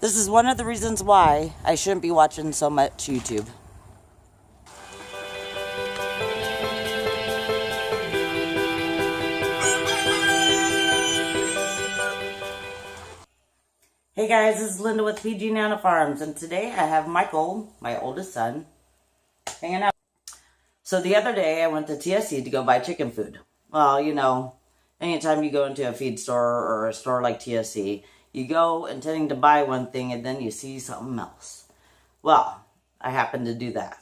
This is one of the reasons why I shouldn't be watching so much YouTube. Hey guys, this is Linda with PG Nana Farms, and today I have Michael, my oldest son, hanging out. So the other day I went to TSC to go buy chicken food. Well, you know, anytime you go into a feed store or a store like TSC, you go intending to buy one thing and then you see something else. Well, I happened to do that.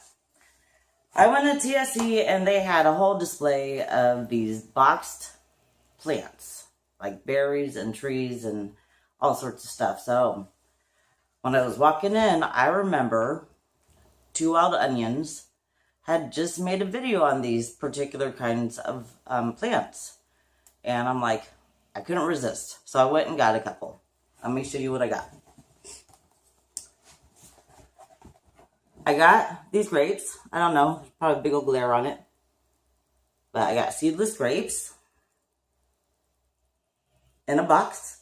I went to TSC and they had a whole display of these boxed plants, like berries and trees and all sorts of stuff. So when I was walking in, I remember Two Wild Onions had just made a video on these particular kinds of plants. And I'm like, I couldn't resist. So I went and got a couple. Let me show you what I got. I got these grapes. I don't know, probably a big old glare on it. But I got seedless grapes in a box.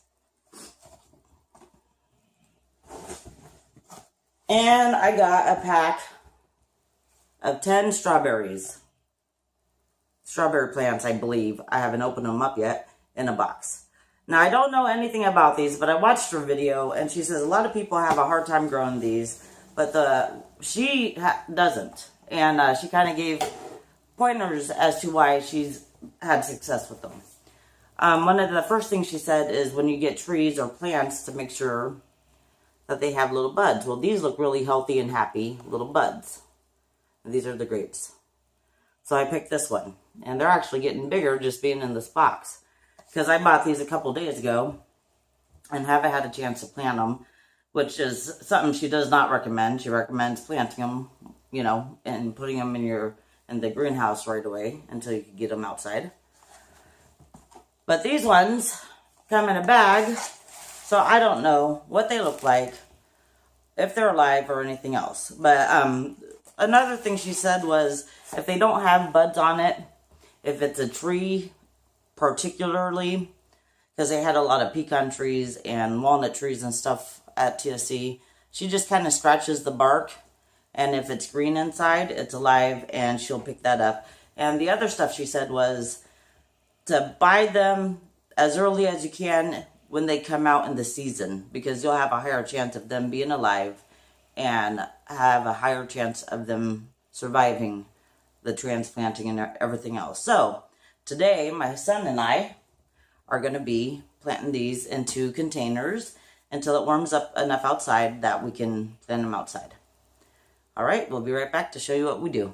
And I got a pack of 10 strawberries. Strawberry plants, I believe. I haven't opened them up yet, in a box. Now, I don't know anything about these, but I watched her video, and she says a lot of people have a hard time growing these, but she doesn't. And she kind of gave pointers as to why she's had success with them. One of the first things she said is when you get trees or plants to make sure that they have little buds. Well, these look really healthy and happy little buds. And these are the grapes. So I picked this one. And they're actually getting bigger just being in this box. Because I bought these a couple days ago and haven't had a chance to plant them, which is something she does not recommend. She recommends planting them, you know, and putting them in the greenhouse right away until you can get them outside. But these ones come in a bag. So I don't know what they look like, if they're alive or anything else. But another thing she said was if they don't have buds on it, if it's a tree particularly, because they had a lot of pecan trees and walnut trees and stuff at TSC, she just kind of scratches the bark. And if it's green inside, it's alive and she'll pick that up. And the other stuff she said was to buy them as early as you can when they come out in the season, because you'll have a higher chance of them being alive and have a higher chance of them surviving the transplanting and everything else. So today my son and I are going to be planting these into containers until it warms up enough outside that we can plant them outside. All right, we'll be right back to show you what we do.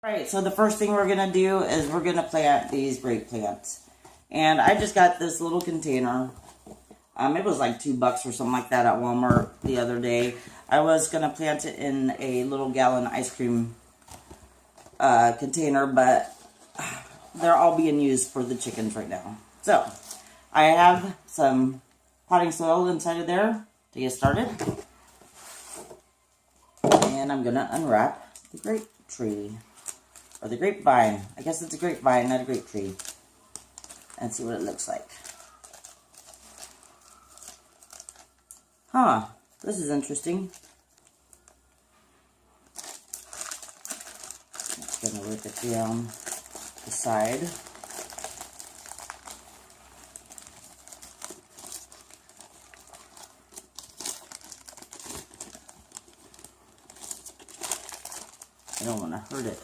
All right, so the first thing we're going to do is we're going to plant these grape plants. And I just got this little container. It was like $2 or something like that at Walmart the other day. I was going to plant it in a little gallon ice cream container, but they're all being used for the chickens right now. So, I have some potting soil inside of there to get started. And I'm going to unwrap the grape tree. Or the grapevine. I guess it's a grapevine, not a grape tree. And see what it looks like. Huh, this is interesting. Just gonna rip it down the side. I don't want to hurt it.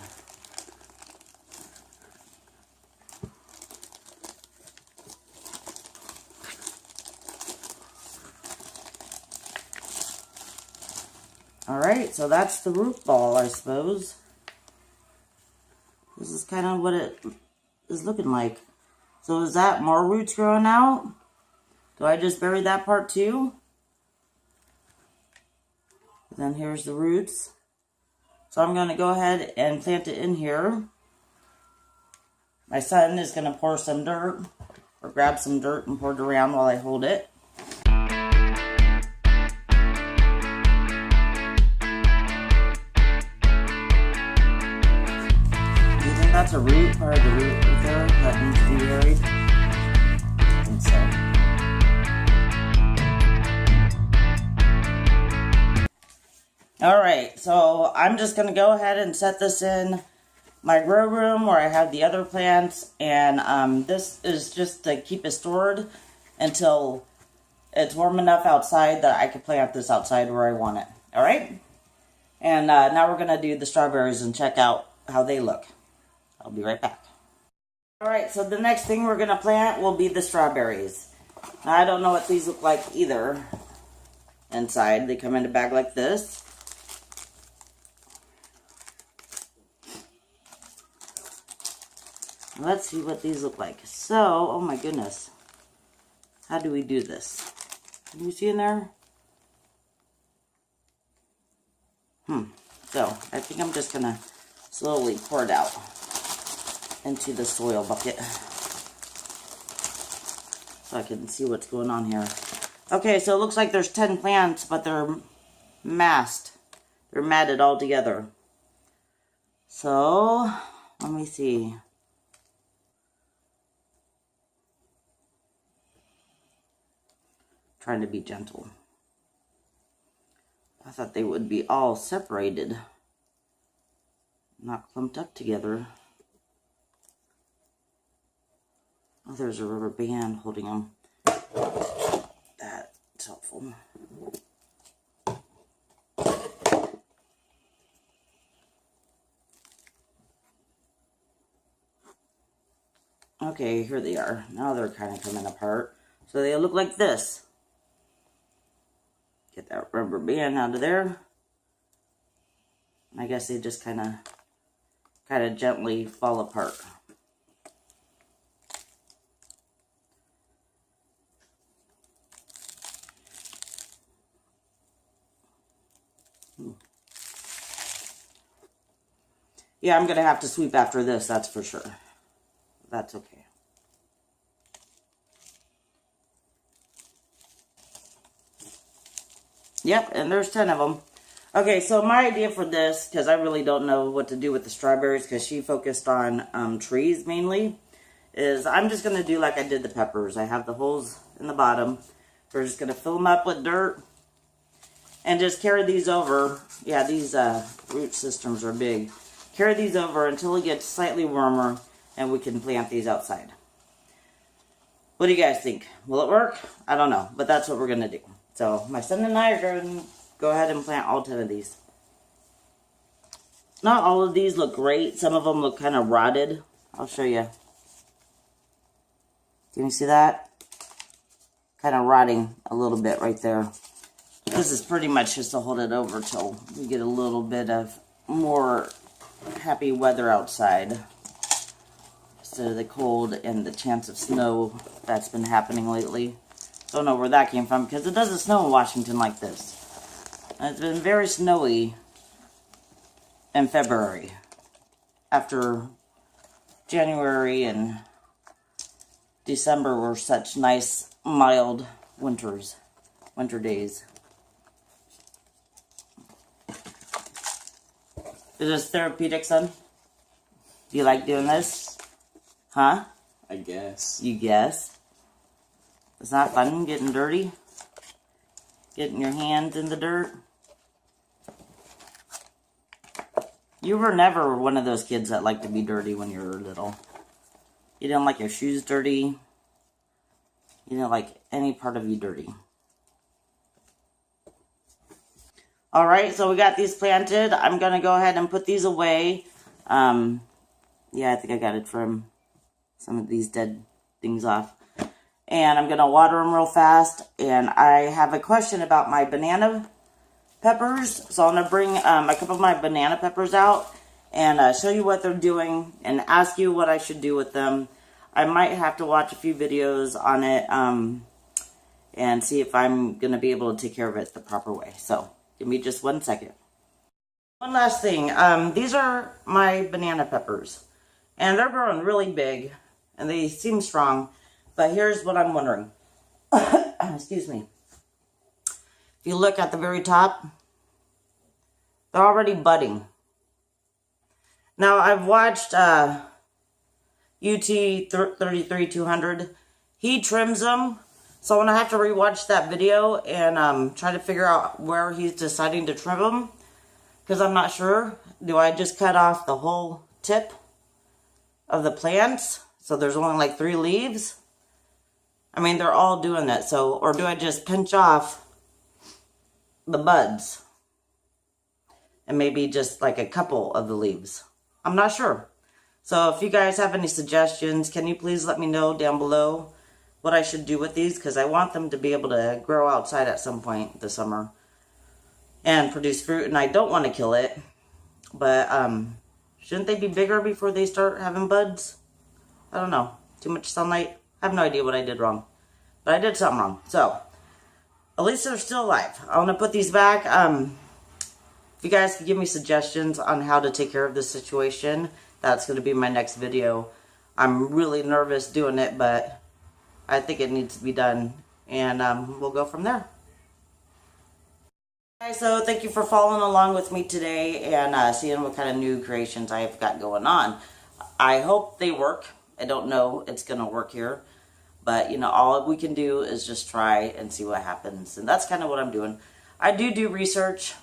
Alright, so that's the root ball, I suppose. This is kind of what it is looking like. So is that more roots growing out? Do I just bury that part too? And then here's the roots. So I'm going to go ahead and plant it in here. My son is going to pour some dirt, or grab some dirt and pour it around while I hold it. That's a root, part of the root right there that needs to be buried. I think so. All right, so I'm just going to go ahead and set this in my grow room where I have the other plants, and this is just to keep it stored until it's warm enough outside that I can plant this outside where I want it. All right, and now we're going to do the strawberries and check out how they look. I'll be right back. All right, so the next thing we're going to plant will be the strawberries. Now, I don't know what these look like either inside. They come in a bag like this. Let's see what these look like. So, oh my goodness. How do we do this? Can you see in there? So, I think I'm just going to slowly pour it out into the soil bucket so I can see what's going on here. Okay, so it looks like there's 10 plants, but they're massed. They're matted all together. So, let me see. Trying to be gentle. I thought they would be all separated, not clumped up together. Oh, there's a rubber band holding them. That's helpful. Okay, here they are. Now they're kind of coming apart. So they look like this. Get that rubber band out of there. I guess they just kind of gently fall apart. Yeah, I'm going to have to sweep after this, that's for sure. That's okay. Yep, and there's 10 of them. Okay, so my idea for this, because I really don't know what to do with the strawberries, because she focused on trees mainly, is I'm just going to do like I did the peppers. I have the holes in the bottom. We're just going to fill them up with dirt and just carry these over. Yeah, these root systems are big. Carry these over until it gets slightly warmer and we can plant these outside. What do you guys think? Will it work? I don't know, but that's what we're going to do. So my son and I are going to go ahead and plant all 10 of these. Not all of these look great. Some of them look kind of rotted. I'll show you. Can you see that? Kind of rotting a little bit right there. This is pretty much just to hold it over till we get a little bit of more happy weather outside. Instead of the cold and the chance of snow that's been happening lately. Don't know where that came from because it doesn't snow in Washington like this. And it's been very snowy in February. After January and December were such nice, mild winter days. Is this therapeutic, son? Do you like doing this? Huh? I guess. You guess? It's not fun getting dirty? Getting your hands in the dirt? You were never one of those kids that liked to be dirty when you were little. You didn't like your shoes dirty. You didn't like any part of you dirty. Alright, so we got these planted. I'm going to go ahead and put these away. Yeah, I think I got it from some of these dead things off. And I'm going to water them real fast. And I have a question about my banana peppers. So I'm going to bring a couple of my banana peppers out and show you what they're doing and ask you what I should do with them. I might have to watch a few videos on it and see if I'm going to be able to take care of it the proper way. So give me just 1 second. One last thing. These are my banana peppers. And they're growing really big. And they seem strong. But here's what I'm wondering. Excuse me. If you look at the very top, they're already budding. Now, I've watched UT 33200. He trims them. So I'm going to have to rewatch that video and try to figure out where he's deciding to trim them. because I'm not sure. Do I just cut off the whole tip of the plants so there's only like 3 leaves? I mean, they're all doing that. So, or do I just pinch off the buds and maybe just like a couple of the leaves? I'm not sure. So if you guys have any suggestions, can you please let me know down below what I should do with these, because I want them to be able to grow outside at some point this summer and produce fruit, and I don't want to kill it, but shouldn't they be bigger before they start having buds? I don't know. Too much sunlight? I have no idea what I did wrong, but I did something wrong. So at least they're still alive. I want to put these back. If you guys could give me suggestions on how to take care of this situation, that's going to be my next video. I'm really nervous doing it, but I think it needs to be done, and we'll go from there. Guys, so thank you for following along with me today and seeing what kind of new creations I have got going on. I hope they work. I don't know it's going to work here, but you know, all we can do is just try and see what happens, and that's kind of what I'm doing. I do research.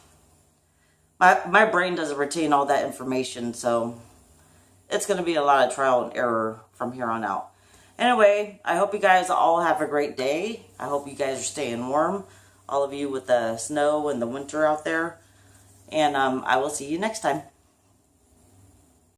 My brain doesn't retain all that information, so it's going to be a lot of trial and error from here on out. Anyway, I hope you guys all have a great day. I hope you guys are staying warm, all of you with the snow and the winter out there. And I will see you next time.